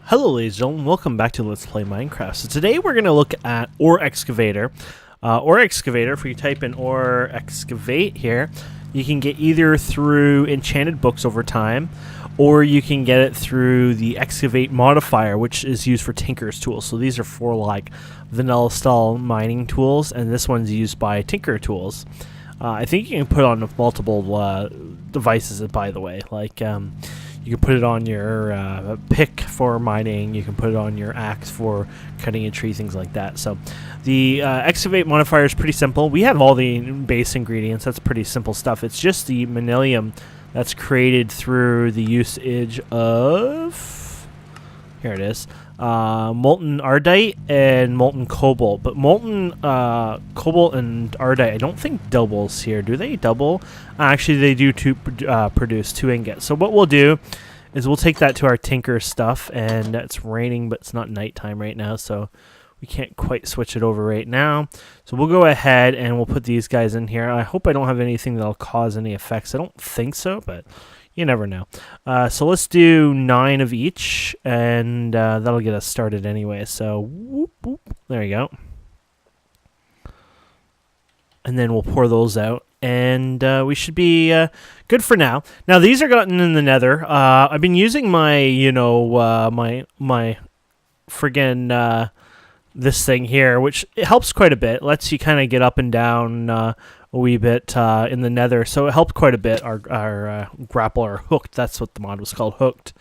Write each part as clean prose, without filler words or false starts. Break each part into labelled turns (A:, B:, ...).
A: Hello ladies and gentlemen, welcome back to Let's Play Minecraft. So today we're going to look at Ore Excavator. Ore Excavator, if you type in Ore Excavate here, you can get either through enchanted books over time, or you can get it through the Excavate Modifier, which is used for Tinker's tools. So these are for like vanilla style mining tools, and this one's used by Tinker tools. I think you can put on multiple devices, by the way, like you can put it on your pick for mining. You can put it on your axe for cutting a tree, things like that. So the Excavate Modifier is pretty simple. We have all the base ingredients. That's pretty simple stuff. It's just the Manilium that's created through the usage of... Here it is. Molten Ardite and Molten Cobalt. But Molten Cobalt and Ardite, I don't think doubles here. Do they double? Actually, they do produce 2 ingots. So what we'll do is we'll take that to our Tinker stuff. And it's raining, but it's not nighttime right now. So we can't quite switch it over right now. So we'll go ahead and we'll put these guys in here. I hope I don't have anything that'll cause any effects. I don't think so, but... you never know. So let's do 9 of each, and that'll get us started anyway. So, whoop, whoop, there you go. And then we'll pour those out, and we should be good for now. Now, these are gotten in the Nether. I've been using my, my friggin' this thing here, which it helps quite a bit. Lets you kind of get up and down a wee bit in the Nether, so it helped quite a bit. Our grappler hooked. That's what the mod was called, hooked.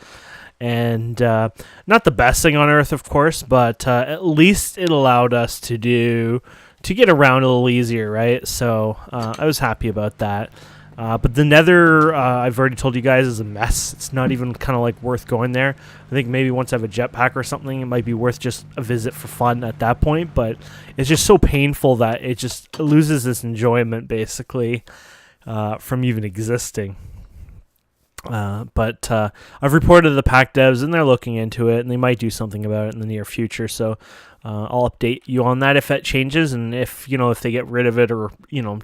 A: And not the best thing on Earth, of course, but at least it allowed us to get around a little easier, right? So I was happy about that. But the Nether, I've already told you guys, is a mess. It's not even kind of like worth going there. I think maybe once I have a jetpack or something, it might be worth just a visit for fun at that point. But it's just so painful that it just loses its enjoyment, basically, from even existing. But I've reported to the pack devs, and they're looking into it, and they might do something about it in the near future. So I'll update you on that if that changes, and if they get rid of it or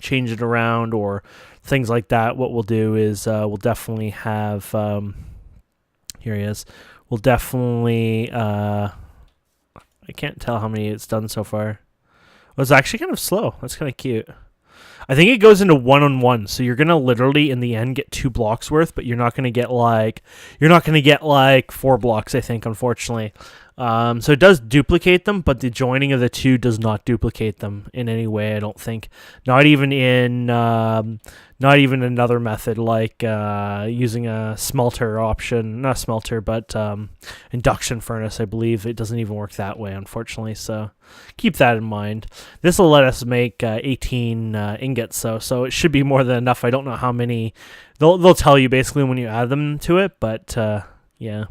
A: change it around or things like that. What we'll do is we'll definitely have here he is. We'll definitely I can't tell how many it's done so far. Well, it's actually kind of slow. That's kind of cute. I think it goes into 1-on-1, so you're gonna literally in the end get 2 blocks worth, but you're not gonna get like 4 blocks, I think, unfortunately. So it does duplicate them, but the joining of the 2 does not duplicate them in any way, I don't think. Not even in another method like using a smelter option, not smelter, but induction furnace. I believe it doesn't even work that way, unfortunately. So keep that in mind. This will let us make 18 ingots, so it should be more than enough. I don't know how many. They'll tell you basically when you add them to it, but yeah.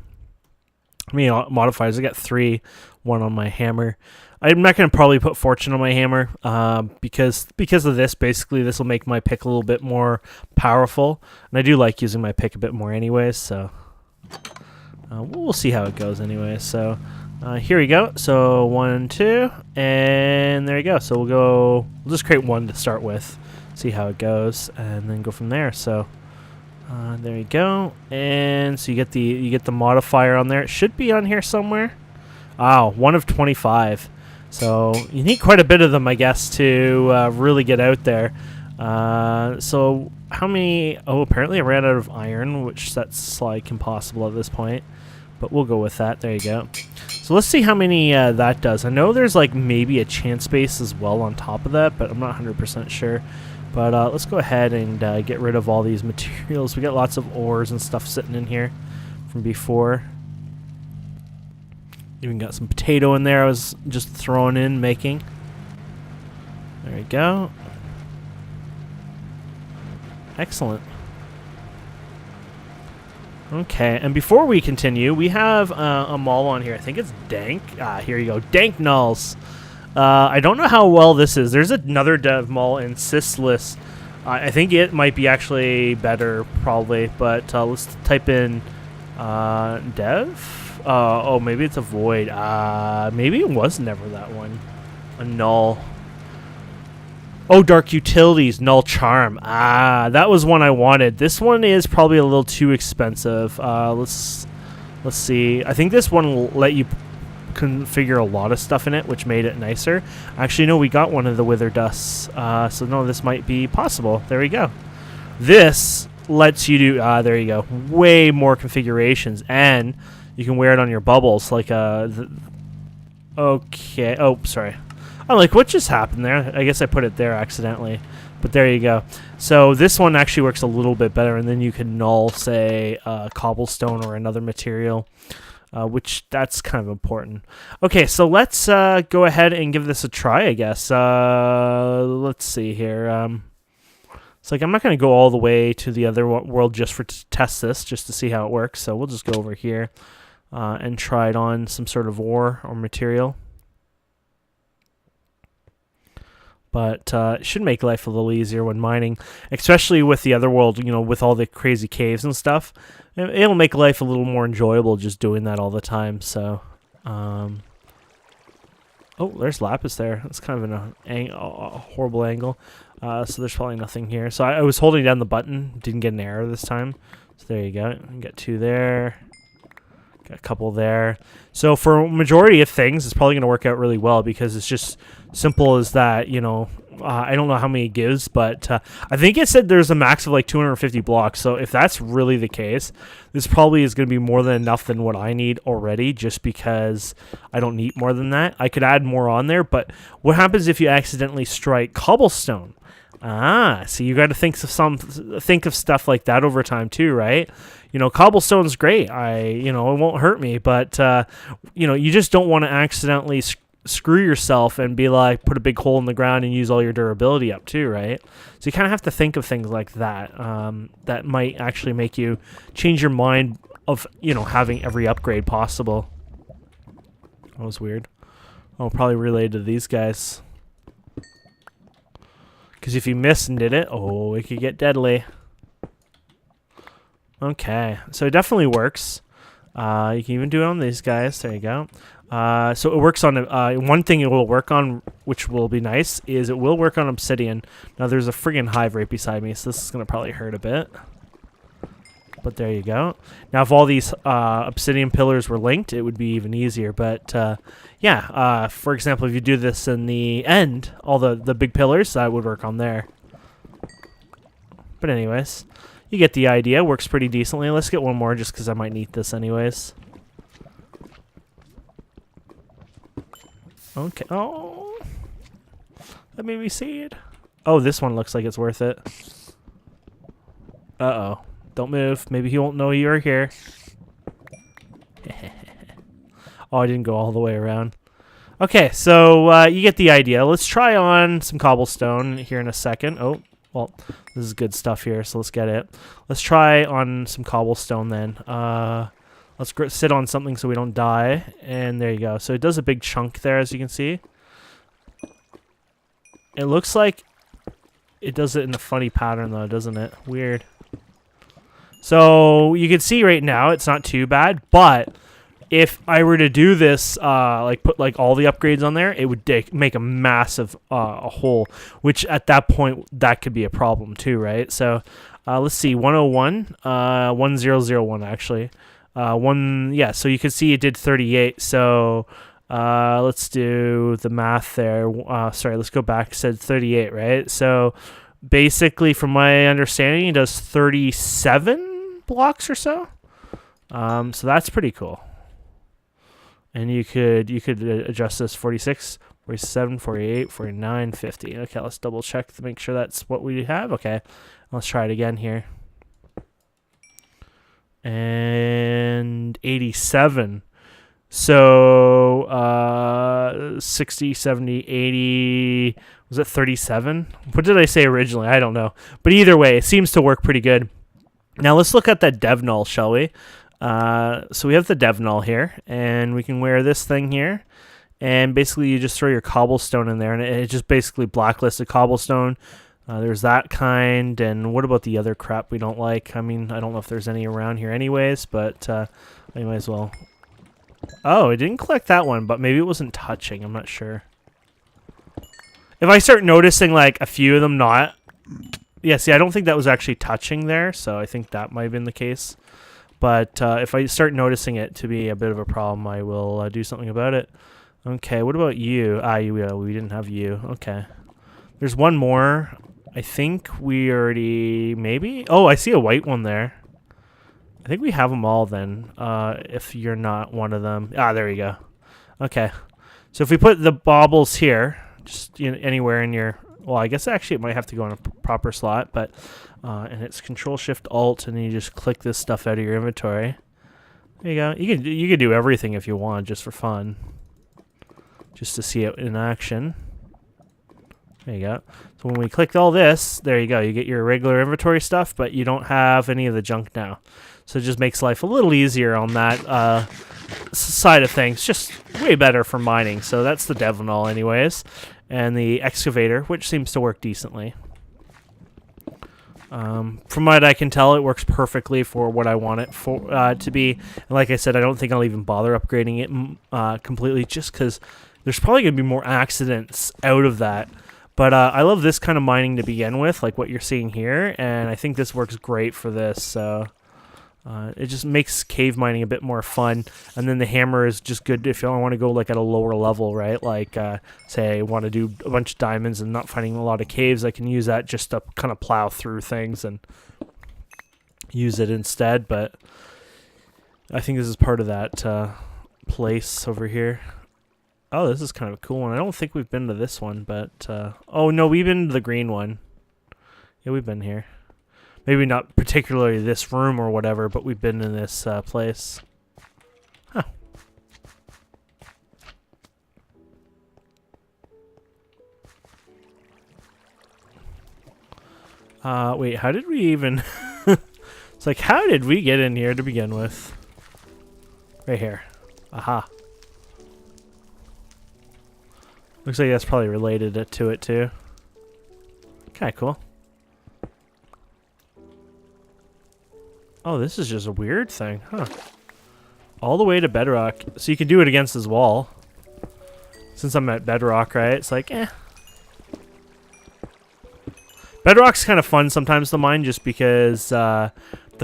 A: I mean, modifiers. I got 3, 1 on my hammer. I'm not going to probably put fortune on my hammer because of this. Basically, this will make my pick a little bit more powerful, and I do like using my pick a bit more anyways. So we'll see how it goes anyway. So here we go. So 1, 2, and there you go. So we'll just create 1 to start with, see how it goes, and then go from there. So. There you go, and so you get the modifier on there. It should be on here somewhere. Wow, 1 of 25. So you need quite a bit of them, I guess, to really get out there. So how many? Oh, apparently I ran out of iron, which that's like impossible at this point. But we'll go with that. There you go. So let's see how many that does. I know there's like maybe a chance base as well on top of that, but I'm not 100% sure. But let's go ahead and get rid of all these materials. We got lots of ores and stuff sitting in here from before. Even got some potato in there I was just throwing in, making. There we go. Excellent. Okay, and before we continue, we have a mall on here. I think it's Dank. Here you go. Dank Nulls. I don't know how well this is. There's another dev mall in Sislis. I think it might be actually better, probably. But let's type in dev. Oh, maybe it's a void. Maybe it was never that one. A null. Oh, Dark Utilities, Null Charm. That was one I wanted. This one is probably a little too expensive. Let's Let's see. I think this one will let you configure a lot of stuff in it, which made it nicer. Actually, no, we got one of the wither dusts. So no, this might be possible. There we go. This lets you do, there you go, way more configurations, and you can wear it on your bubbles, like, okay, oh, sorry. I'm like, what just happened there? I guess I put it there accidentally, but there you go. So this one actually works a little bit better, and then you can null, say, cobblestone or another material, which that's kind of important. Okay, so let's go ahead and give this a try, I guess. Let's see here. It's like I'm not going to go all the way to the other world just to test this, just to see how it works. So we'll just go over here and try it on some sort of ore or material. But it should make life a little easier when mining, especially with the other world, you know, with all the crazy caves and stuff. It'll make life a little more enjoyable just doing that all the time. So, oh, there's lapis there. That's kind of a horrible angle. So there's probably nothing here. So I was holding down the button, didn't get an error this time. So there you go. Got 2 there. Got a couple there. So for a majority of things, it's probably going to work out really well because it's just simple as that, you know. I don't know how many it gives, but I think it said there's a max of like 250 blocks. So if that's really the case, this probably is going to be more than enough than what I need already, just because I don't need more than that. I could add more on there, but what happens if you accidentally strike cobblestone? So you got to think of stuff like that over time too, right? You know, cobblestone's great. It won't hurt me, but you know, you just don't want to accidentally screw yourself and be like, put a big hole in the ground and use all your durability up too, right? So you kind of have to think of things like that. That might actually make you change your mind of, you know, having every upgrade possible. That was weird. Oh, probably related to these guys. Because if you miss and did it, oh, it could get deadly. Okay, so it definitely works. You can even do it on these guys. There you go. So it works on one thing it will work on, which will be nice, is it will work on obsidian. Now there's a friggin' hive right beside me, so this is gonna probably hurt a bit. But there you go. Now if all these obsidian pillars were linked, it would be even easier. But yeah, for example, if you do this in the end, all the big pillars, that would work on there. But anyways, you get the idea. Works pretty decently. Let's get one more just because I might need this anyways. Okay. Oh, that made me sad. Oh, this one looks like it's worth it. Uh-oh. Don't move. Maybe he won't know you're here. Oh, I didn't go all the way around. Okay, so you get the idea. Let's try on some cobblestone here in a second. Oh, well, this is good stuff here, so let's get it. Let's try on some cobblestone then. Let's sit on something so we don't die. And there you go. So it does a big chunk there, as you can see. It looks like it does it in a funny pattern, though, doesn't it? Weird. So you can see right now it's not too bad, but if I were to do this, like put like all the upgrades on there, it would make a massive hole, which at that point that could be a problem too, right? So let's see, 101, 1001 actually. Yeah, so you can see it did 38. So let's do the math there. Sorry, let's go back. It said 38, right? So basically, from my understanding, it does 37 blocks or so. So that's pretty cool. And you could adjust this 46, 47, 48, 49, 50. Okay, let's double check to make sure that's what we have. Okay, let's try it again here. And 87. So 60, 70, 80. Was it 37? What did I say originally? I don't know. But either way, it seems to work pretty good. Now let's look at that dev null, shall we? So we have the dev null here, and we can wear this thing here. And basically you just throw your cobblestone in there, and it just basically blacklisted cobblestone. There's that kind, and what about the other crap we don't like? I mean, I don't know if there's any around here anyways, but I might as well. Oh, it didn't collect that one, but maybe it wasn't touching. I'm not sure. If I start noticing, like, a few of them not... Yeah, see, I don't think that was actually touching there, so I think that might have been the case. But if I start noticing it to be a bit of a problem, I will do something about it. Okay, what about you? We didn't have you. Okay. There's one more. I think we already... Maybe? Oh, I see a white one there. I think we have them all then, if you're not one of them. Ah, there you go. Okay. So if we put the baubles here, just anywhere in your... Well, I guess actually it might have to go in a proper slot, but... and it's Control-Shift-Alt, and then you just click this stuff out of your inventory. There you go. You can do everything if you want, just for fun. Just to see it in action. There you go. So when we click all this, there you go. You get your regular inventory stuff, but you don't have any of the junk now. So it just makes life a little easier on that side of things. Just way better for mining. So that's the dev and all anyways. And the excavator, which seems to work decently. From what I can tell, it works perfectly for what I want it for to be. And like I said, I don't think I'll even bother upgrading it completely, just because there's probably going to be more accidents out of that. But I love this kind of mining to begin with, like what you're seeing here, and I think this works great for this. So it just makes cave mining a bit more fun. And then the hammer is just good if you want to go like at a lower level, right? Like say I want to do a bunch of diamonds and not finding a lot of caves, I can use that just to kind of plow through things and use it instead. But I think this is part of that place over here. Oh, this is kind of a cool one. I don't think we've been to this one, but... oh, no, we've been to the green one. Yeah, we've been here. Maybe not particularly this room or whatever, but we've been in this place. Huh. Wait, how did we even... It's like, how did we get in here to begin with? Right here. Aha. Looks like that's probably related to it too. Okay, cool. Oh, this is just a weird thing, huh? All the way to bedrock. So you can do it against this wall. Since I'm at bedrock, right? It's like, eh. Bedrock's kind of fun sometimes to mine just because the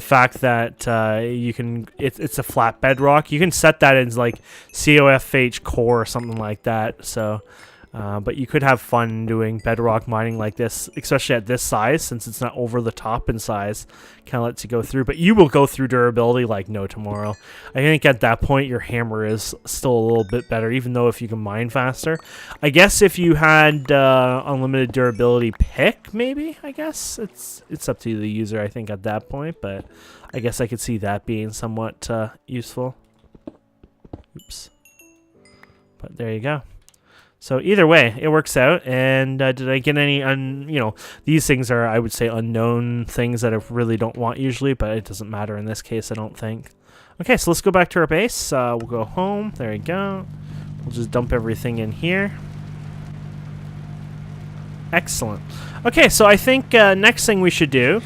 A: fact that you can... It's a flat bedrock. You can set that in like COFH core or something like that, so... but you could have fun doing bedrock mining like this, especially at this size, since it's not over the top in size. Kind of lets you go through, but you will go through durability like no tomorrow. I think at that point your hammer is still a little bit better, even though if you can mine faster. I guess if you had unlimited durability pick, maybe. I guess it's up to the user. I think at that point, but I guess I could see that being somewhat useful. Oops. But there you go. So either way, it works out. And did I get any, these things are, I would say, unknown things that I really don't want usually, but it doesn't matter in this case, I don't think. Okay, so let's go back to our base. We'll go home. There we go. We'll just dump everything in here. Excellent. Okay, so I think next thing we should do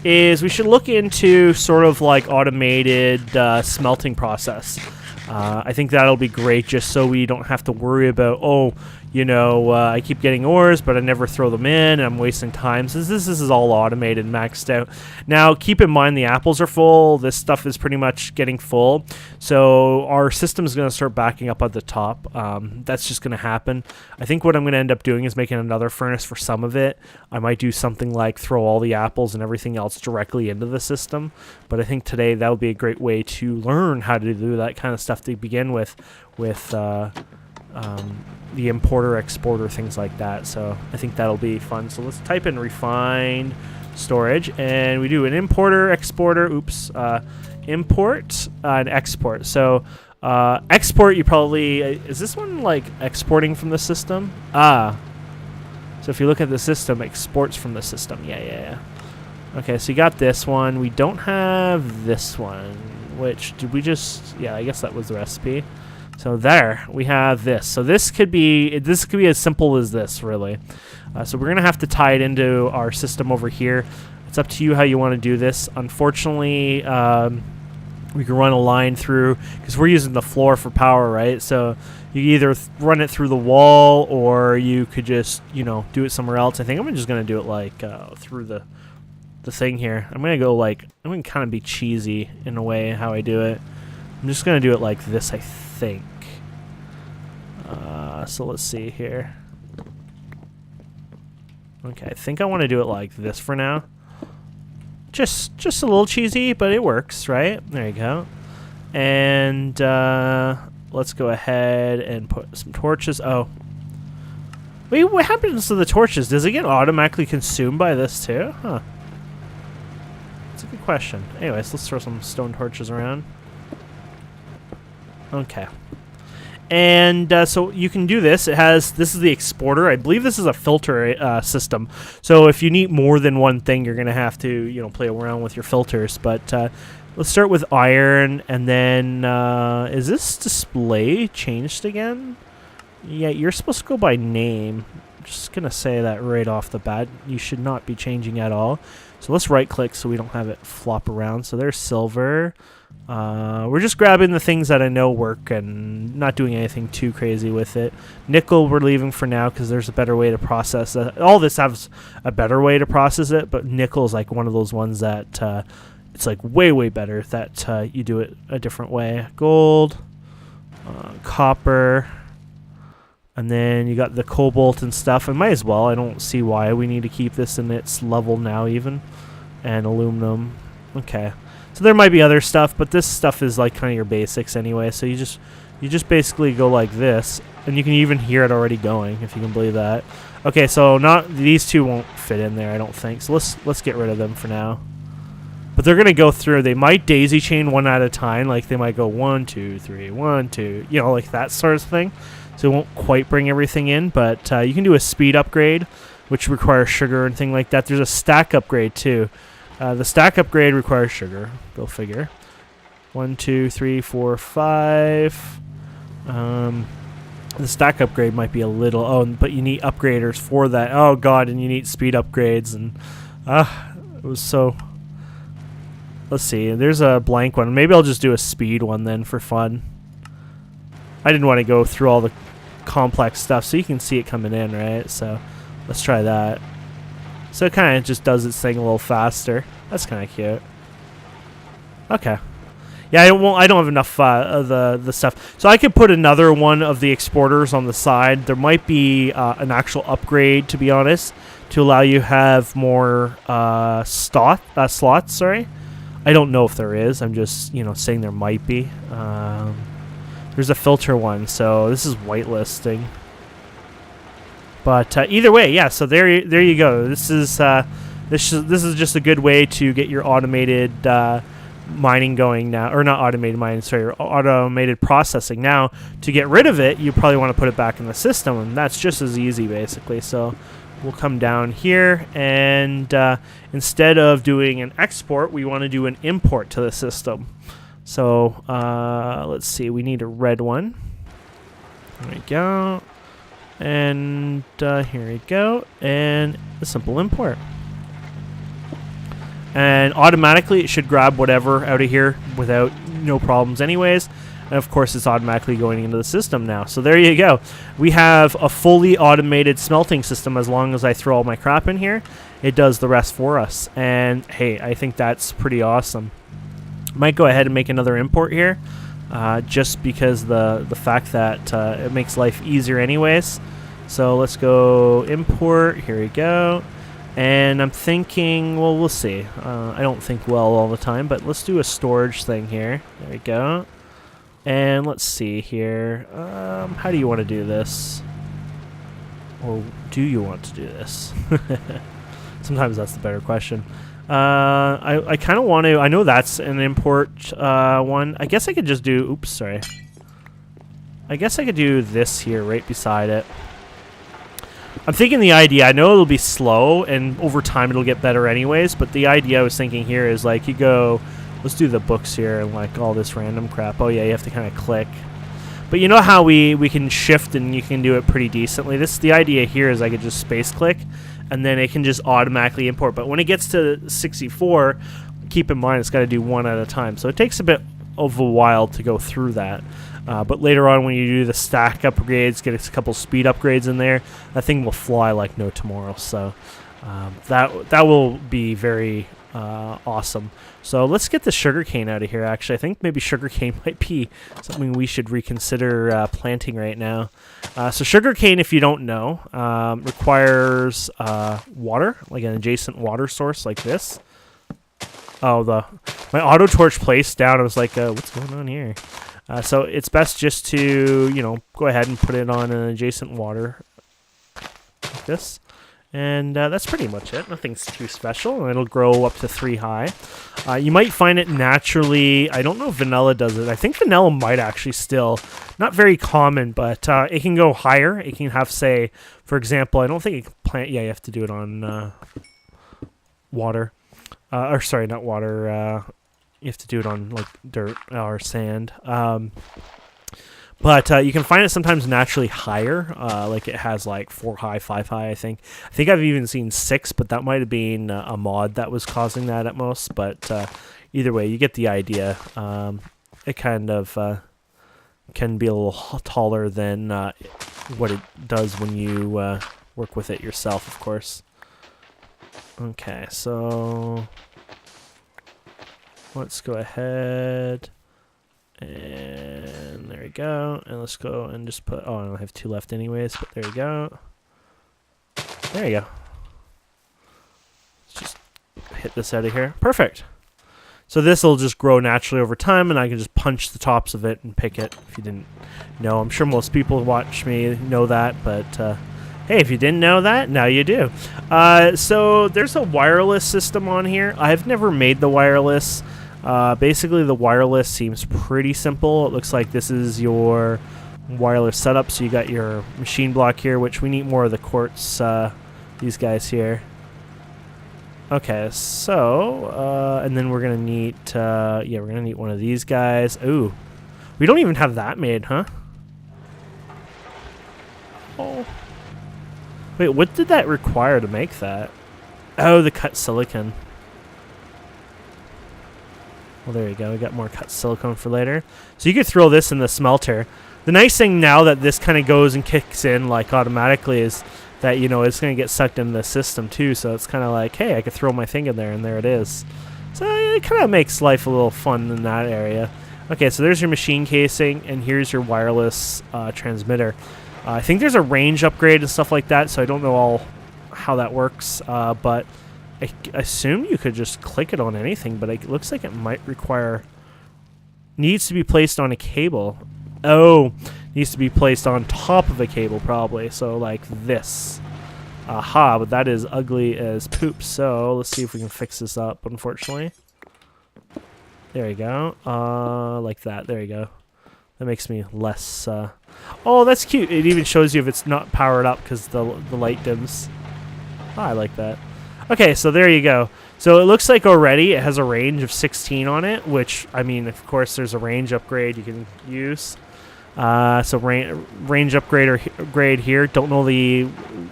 A: is we should look into sort of like automated smelting process. I think that'll be great just so we don't have to worry about, I keep getting ores, but I never throw them in, and I'm wasting time. Since this is all automated, maxed out. Now, keep in mind the apples are full. This stuff is pretty much getting full. So our system is going to start backing up at the top. That's just going to happen. I think what I'm going to end up doing is making another furnace for some of it. I might do something like throw all the apples and everything else directly into the system. But I think today that would be a great way to learn how to do that kind of stuff to begin with the importer, exporter, things like that. So I think that'll be fun. So let's type in refined storage, and we do an importer, exporter, import and export. So export, you probably, is this one like exporting from the system? So if you look at the system, exports from the system. Yeah. Okay, so you got this one. We don't have this one, which did we just, yeah, I guess that was the recipe. So there, we have this. So this could be as simple as this, really. So we're going to have to tie it into our system over here. It's up to you how you want to do this. Unfortunately, we can run a line through, because we're using the floor for power, right? So you either run it through the wall, or you could just, do it somewhere else. I think I'm just going to do it like through the the thing here. I'm gonna go like, I'm gonna kind of be cheesy in a way how I do it. I'm just gonna do it like this, I think. So let's see here. Okay, I think I want to do it like this for now. Just a little cheesy, but it works, right? There you go. And let's go ahead and put some torches. Oh. Wait, what happens to the torches? Does it get automatically consumed by this too? Huh. That's a good question. Anyways, let's throw some stone torches around. Okay. And so you can do this. This is the exporter. I believe this is a filter system. So if you need more than one thing, you're going to have to, play around with your filters. But let's start with iron. And then is this display changed again? Yeah, you're supposed to go by name. I'm just going to say that right off the bat. You should not be changing at all. So let's right click so we don't have it flop around. So there's silver. We're just grabbing the things that I know work and not doing anything too crazy with it. Nickel we're leaving for now because there's a better way to process it. All this has a better way to process it, but nickel is like one of those ones that it's like way better that you do it a different way. Gold, copper, and then you got the cobalt and stuff. I might as well. I don't see why we need to keep this in its level now even. And aluminum. Okay. So there might be other stuff, but this stuff is like kind of your basics anyway. So you just basically go like this, and you can even hear it already going, if you can believe that. Okay, so these two won't fit in there, I don't think. So let's get rid of them for now. But they're gonna go through. They might daisy chain one at a time, like they might go 1, 2, 3, 1, 2, like that sort of thing. So it won't quite bring everything in, but you can do a speed upgrade, which requires sugar and thing like that. There's a stack upgrade too. The stack upgrade requires sugar. Go figure. 1, 2, 3, 4, 5. The stack upgrade might be a little... Oh, but you need upgraders for that. Oh, God, and you need speed upgrades. And it was so... Let's see. There's a blank one. Maybe I'll just do a speed one then for fun. I didn't want to go through all the complex stuff, so you can see it coming in, right? So let's try that. So it kind of just does its thing a little faster. That's kind of cute. Okay. Yeah, I don't have enough of the stuff. So I could put another one of the exporters on the side. There might be an actual upgrade, to be honest, to allow you have more slots. Sorry, I don't know if there is. I'm just saying there might be. There's a filter one, so this is whitelisting. But either way, yeah. So there you go. This is just a good way to get your automated mining going now, or not automated mining. Sorry, automated processing. Now, to get rid of it, you probably want to put it back in the system, and that's just as easy, basically. So we'll come down here, and instead of doing an export, we want to do an import to the system. So let's see. We need a red one. There we go. And here we go, and a simple import. And automatically it should grab whatever out of here without no problems anyways. And of course it's automatically going into the system now. So there you go. We have a fully automated smelting system. As long as I throw all my crap in here, it does the rest for us. And hey, I think that's pretty awesome. Might go ahead and make another import here. Just because the fact that it makes life easier anyways. So let's go import. Here we go. And I'm thinking, well, we'll see. I don't think well all the time, but let's do a storage thing here. There we go. And let's see here. How do you want to do this? Or do you want to do this? Sometimes that's the better question. I kind of want to... I know that's an import one. I guess I could just do... Oops, sorry. I guess I could do this here right beside it. I'm thinking the idea... I know it'll be slow, and over time it'll get better anyways, but the idea I was thinking here is, like, you go... Let's do the books here and, like, all this random crap. Oh, yeah, you have to kind of click. But you know how we can shift and you can do it pretty decently? The idea here is I could just space click, and then it can just automatically import. But when it gets to 64, keep in mind it's got to do one at a time. So it takes a bit of a while to go through that. But later on, when you do the stack upgrades, get a couple speed upgrades in there, that thing will fly like no tomorrow. So That will be very awesome. So let's get the sugarcane out of here. Actually, I think maybe sugarcane might be something we should reconsider planting right now. So sugarcane, if you don't know, requires water, like an adjacent water source like this. Oh, my auto torch placed down. I was like, what's going on here? So it's best just to, go ahead and put it on an adjacent water like this. And that's pretty much it. Nothing's too special. It'll grow up to 3 high. You might find it naturally. I don't know if vanilla does it. I think vanilla might actually still. Not very common, but it can go higher. It can have, say, for example, I don't think it can plant. Yeah, you have to do it on water. Or sorry, not water. You have to do it on like dirt or sand. But you can find it sometimes naturally higher, like it has like 4 high, 5 high, I think. I think I've even seen 6, but that might have been a mod that was causing that at most. But either way, you get the idea. It kind of can be a little taller than what it does when you work with it yourself, of course. Okay, so let's go ahead. And there we go. And let's go and just put... Oh, I don't have 2 left anyways, but there you go. There you go. Let's just hit this out of here. Perfect. So this will just grow naturally over time, and I can just punch the tops of it and pick it if you didn't know. I'm sure most people who watch me know that, but... hey, if you didn't know that, now you do. So there's a wireless system on here. I've never made the wireless. Basically, the wireless seems pretty simple. It looks like this is your wireless setup. So you got your machine block here, which we need more of the quartz, these guys here. Okay, so, and then we're going to need, yeah, we're going to need one of these guys. Ooh, we don't even have that made, huh? Oh. Wait, what did that require to make that? Oh, the cut silicon. Well, there you go. We got more cut silicone for later. So you could throw this in the smelter. The nice thing now that this kind of goes and kicks in like automatically is that, it's going to get sucked into the system too. So it's kind of like, hey, I could throw my thing in there and there it is. So it kind of makes life a little fun in that area. Okay, so there's your machine casing and here's your wireless transmitter. I think there's a range upgrade and stuff like that, so I don't know how that works, but I assume you could just click it on anything, but it looks like it might require... Needs to be placed on a cable. Oh, needs to be placed on top of a cable, probably, so like this. Aha, but that is ugly as poop, so let's see if we can fix this up, unfortunately. There you go. Like that, there you go. That makes me less... Oh, that's cute. It even shows you if it's not powered up because the light dims. Oh, I like that. Okay, so there you go. So it looks like already it has a range of 16 on it, which, I mean, of course, there's a range upgrade you can use. So range upgrade here. Don't know the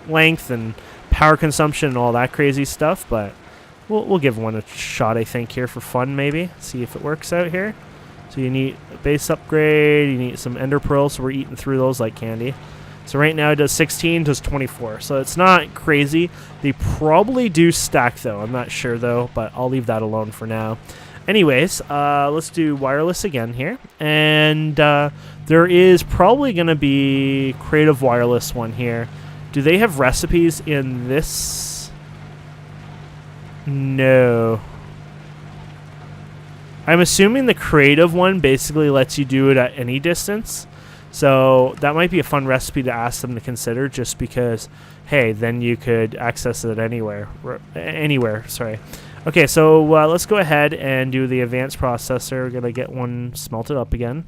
A: length and power consumption and all that crazy stuff, but we'll give one a shot, I think, here for fun, maybe. See if it works out here. So you need a base upgrade, you need some ender pearls, so we're eating through those like candy. So right now it does 16, does 24, so it's not crazy. They probably do stack though, I'm not sure though, but I'll leave that alone for now. Anyways, let's do wireless again here. And there is probably going to be creative wireless one here. Do they have recipes in this? No. I'm assuming the creative one basically lets you do it at any distance. So that might be a fun recipe to ask them to consider just because, hey, then you could access it anywhere. Sorry. Okay, so let's go ahead and do the advanced processor. We're going to get one smelted up again.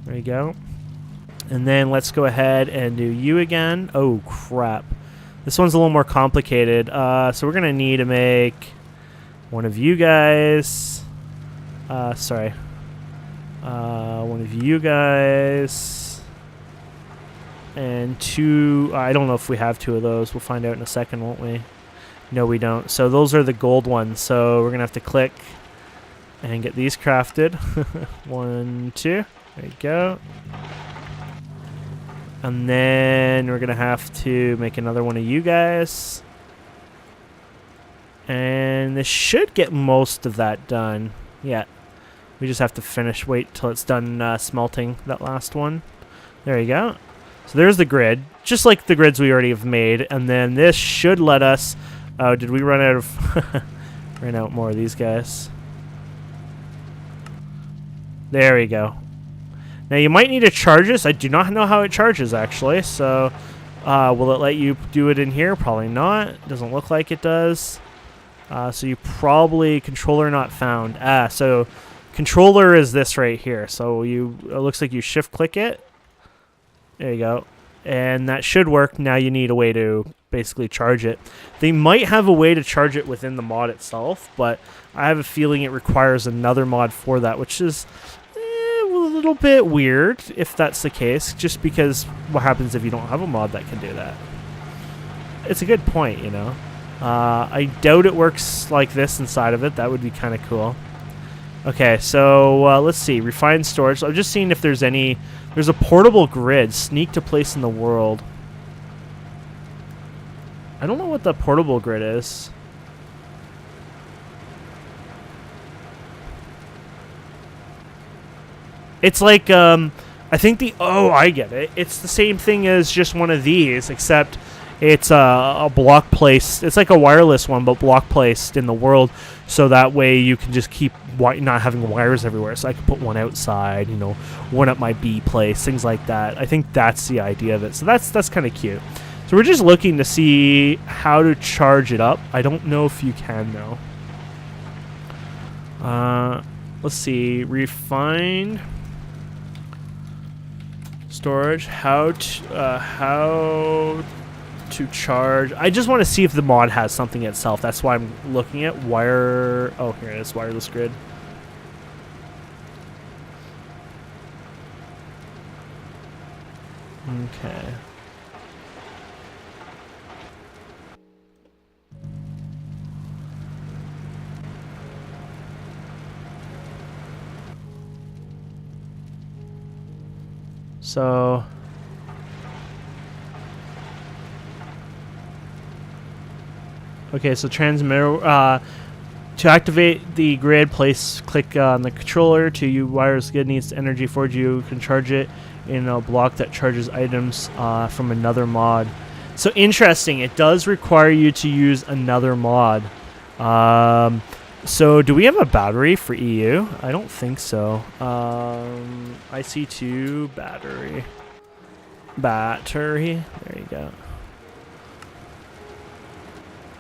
A: There you go. And then let's go ahead and do you again. Oh, crap. This one's a little more complicated. So we're going to need to make one of you guys... one of you guys and 2. I don't know if we have 2 of those. We'll find out in a second, won't we? No, we don't. So those are the gold ones. So we're gonna have to click and get these crafted. 1, 2. There you go. And then we're gonna have to make another one of you guys. And this should get most of that done. Yeah. We just have to finish, wait till it's done smelting that last one. There you go. So there's the grid, just like the grids we already have made. And then this should let us... Oh, did we run out of... ran out more of these guys. There we go. Now you might need to charge this. I do not know how it charges actually. So will it let you do it in here? Probably not. Doesn't look like it does. So you probably... Controller not found. So... Controller is this right here. So it looks like you shift click it. There you go. And that should work. Now you need a way to basically charge it. They might have a way to charge it within the mod itself, but I have a feeling it requires another mod for that, which is a little bit weird if that's the case, just because what happens if you don't have a mod that can do that? It's a good point, you know. I doubt it works like this inside of it. That would be kind of cool. Okay, so let's see. Refined storage. I'm just seeing if there's any... There's a portable grid. Sneak to place in the world. I don't know what the portable grid is. It's like, I think the... Oh, I get it. It's the same thing as just one of these, except it's a block placed... It's like a wireless one, but block placed in the world, so that way you can just keep not having wires everywhere. So I could put one outside, you know, one at my bee place, things like that. I think that's the idea of it. So that's kind of cute. So we're just looking to see how to charge it up. I don't know if you can, though. Let's see. Refined storage. How to charge. I just want to see if the mod has something itself. That's why I'm looking at wire. Oh, here it is. Wireless grid. Okay. So okay, so transmitter, to activate the grid, click on the controller. To use wireless grid needs energy for you can charge it in a block that charges items from another mod. So interesting, it does require you to use another mod. So do we have a battery for EU? I don't think so. IC2 battery. There you go.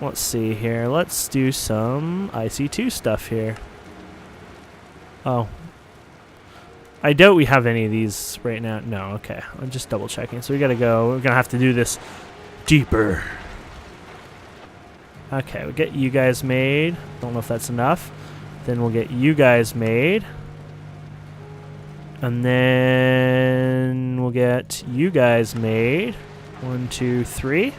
A: Let's see here. Let's do some IC2 stuff here. Oh. I doubt we have any of these right now. No, okay. I'm just double checking. So we gotta go. We're gonna have to do this deeper. Okay, we'll get you guys made. Don't know if that's enough. Then we'll get you guys made. And then we'll get you guys made. 1, 2, 3.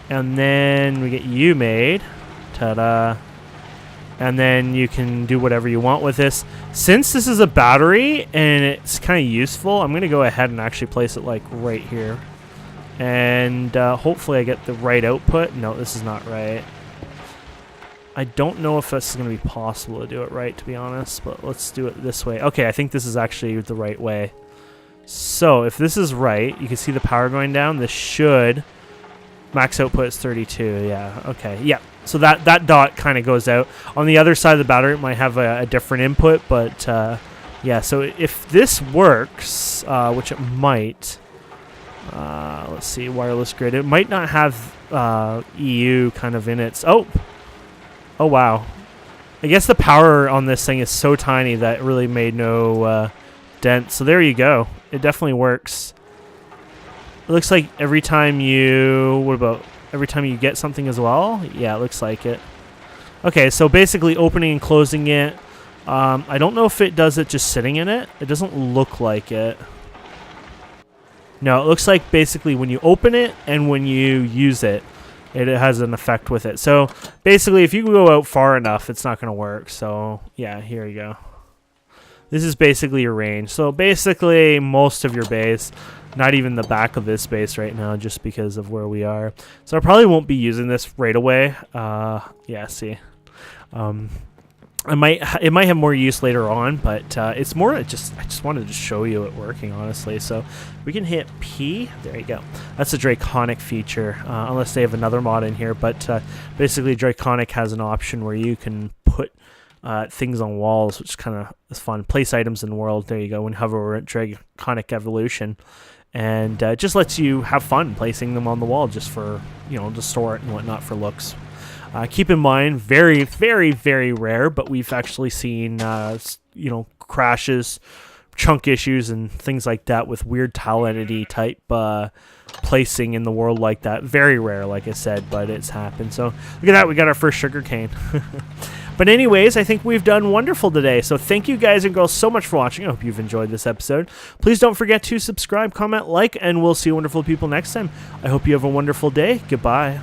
A: And then we get you made. Ta-da. And then you can do whatever you want with this. Since this is a battery and it's kind of useful, I'm going to go ahead and actually place it like right here. And hopefully I get the right output. No, this is not right. I don't know if this is going to be possible to do it right, to be honest. But let's do it this way. Okay, I think this is actually the right way. So if this is right, you can see the power going down. This should... Max output is 32, yeah, okay, yeah. So that dot kind of goes out. On the other side of the battery, it might have a different input, but yeah, so if this works, which it might, let's see, wireless grid, it might not have EU kind of in its, oh wow. I guess the power on this thing is so tiny that it really made no dent. So there you go, it definitely works. It looks like every time you... What about every time you get something as well? Yeah, it looks like it. Okay, so basically opening and closing it. I don't know if it does it just sitting in it. It doesn't look like it. No, it looks like basically when you open it and when you use it, it has an effect with it. So basically if you go out far enough, it's not going to work. So yeah, here you go. This is basically your range. So basically most of your base, not even the back of this base right now, just because of where we are. So I probably won't be using this right away. Yeah, see. It might have more use later on, but it's more I just wanted to show you it working, honestly. So we can hit P. There you go. That's a Draconic feature, unless they have another mod in here. But basically, Draconic has an option where you can put things on walls, which kind of is fun. Place items in the world. There you go. When you hover over at Draconic Evolution, and it just lets you have fun placing them on the wall, just for to store it and whatnot for looks. Keep in mind, very, very, very rare, but we've actually seen, crashes, chunk issues, and things like that with weird tile entity type placing in the world like that. Very rare, like I said, but it's happened. So look at that, we got our first sugarcane. But anyways, I think we've done wonderful today. So thank you guys and girls so much for watching. I hope you've enjoyed this episode. Please don't forget to subscribe, comment, like, and we'll see you wonderful people next time. I hope you have a wonderful day. Goodbye.